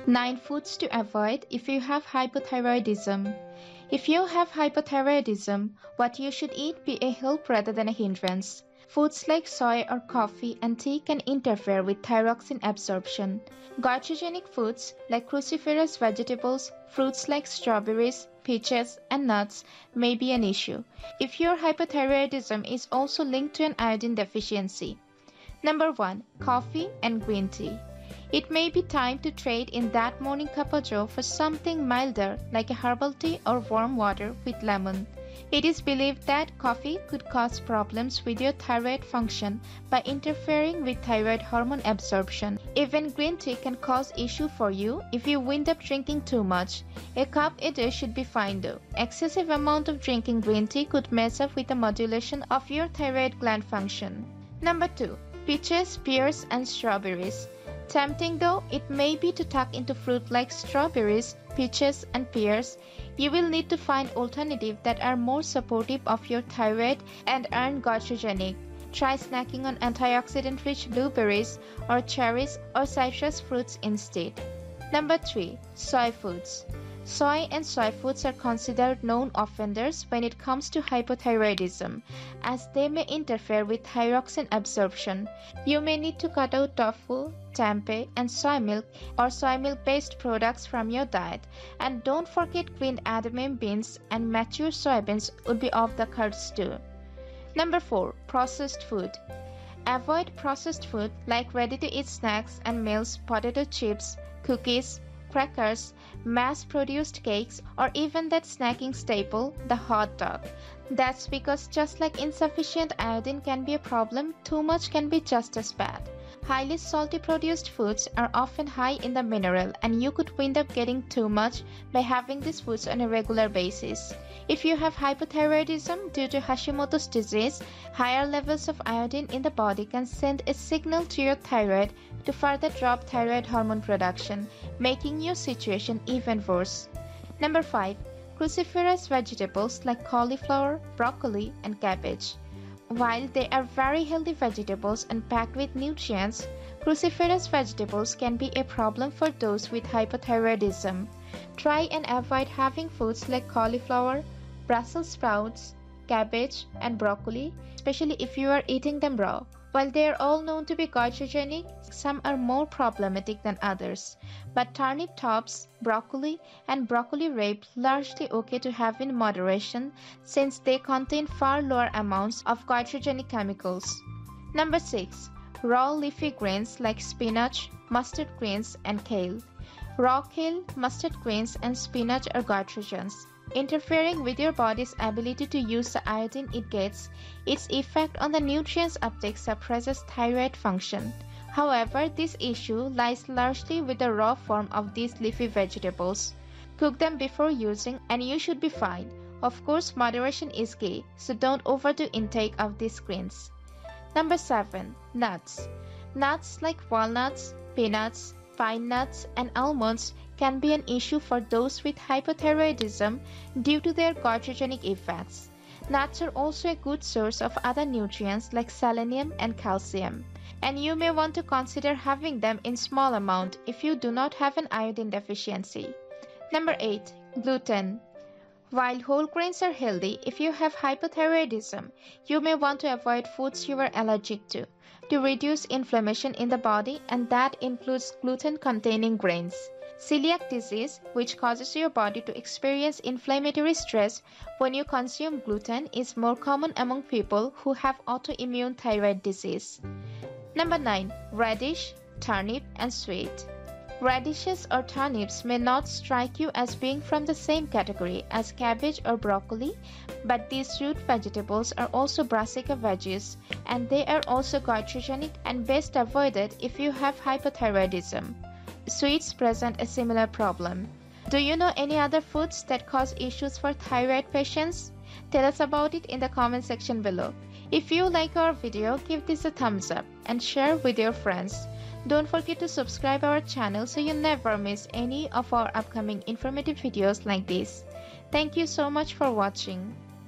9 foods to avoid if you have hypothyroidism. If you have hypothyroidism, what you should eat be a help rather than a hindrance. Foods like soy or coffee and tea can interfere with thyroxine absorption. Goitrogenic foods like cruciferous vegetables, fruits like strawberries, peaches, and nuts may be an issue if your hypothyroidism is also linked to an iodine deficiency. Number 1. Coffee and green tea. It may be time to trade in that morning cup of joe for something milder like a herbal tea or warm water with lemon. It is believed that coffee could cause problems with your thyroid function by interfering with thyroid hormone absorption. Even green tea can cause issue for you if you wind up drinking too much. A cup a day should be fine though. Excessive amount of drinking green tea could mess up with the modulation of your thyroid gland function. Number 2. Peaches, pears, and strawberries. Tempting though it may be to tuck into fruit like strawberries, peaches, and pears, you will need to find alternatives that are more supportive of your thyroid and aren't goitrogenic. Try snacking on antioxidant-rich blueberries or cherries or citrus fruits instead. Number 3. Soy foods. Soy and soy foods are considered known offenders when it comes to hypothyroidism, as they may interfere with thyroxine absorption. You may need to cut out tofu, tempeh, and soy milk or soy milk-based products from your diet. And don't forget green edamame beans and mature soybeans would be off the cards too. Number 4. Processed food. Avoid processed food like ready-to-eat snacks and meals, potato chips, cookies, crackers, mass-produced cakes, or even that snacking staple, the hot dog. That's because just like insufficient iodine can be a problem, too much can be just as bad. Highly salty produced foods are often high in the mineral, and you could wind up getting too much by having these foods on a regular basis. If you have hypothyroidism due to Hashimoto's disease, higher levels of iodine in the body can send a signal to your thyroid to further drop thyroid hormone production, making your situation even worse. Number 5. Cruciferous vegetables like cauliflower, broccoli, and cabbage. While they are very healthy vegetables and packed with nutrients, cruciferous vegetables can be a problem for those with hypothyroidism. Try and avoid having foods like cauliflower, Brussels sprouts, cabbage, and broccoli, especially if you are eating them raw. While they are all known to be goitrogenic, some are more problematic than others. But turnip tops, broccoli, and broccoli rabe largely okay to have in moderation since they contain far lower amounts of goitrogenic chemicals. Number 6. Raw leafy greens like spinach, mustard greens, and kale. Raw kale, mustard greens, and spinach are goitrogens. Interfering with your body's ability to use the iodine it gets, its effect on the nutrients uptake suppresses thyroid function. However, this issue lies largely with the raw form of these leafy vegetables. Cook them before using and you should be fine. Of course, moderation is key, so don't overdo intake of these greens. Number 7. Nuts. Nuts like walnuts, peanuts, pine nuts, and almonds can be an issue for those with hypothyroidism due to their goitrogenic effects. Nuts are also a good source of other nutrients like selenium and calcium, and you may want to consider having them in small amount if you do not have an iodine deficiency. Number 8. Gluten. While whole grains are healthy, if you have hypothyroidism, you may want to avoid foods you are allergic to reduce inflammation in the body, and that includes gluten-containing grains. Celiac disease, which causes your body to experience inflammatory stress when you consume gluten, is more common among people who have autoimmune thyroid disease. Number 9. Radish, turnip, and Swede. Radishes or turnips may not strike you as being from the same category as cabbage or broccoli, but these root vegetables are also brassica veggies, and they are also goitrogenic and best avoided if you have hypothyroidism. Sweets present a similar problem. Do you know any other foods that cause issues for thyroid patients? Tell us about it in the comment section below. If you like our video, give this a thumbs up and share with your friends. Don't forget to subscribe our channel so you never miss any of our upcoming informative videos like this. Thank you so much for watching.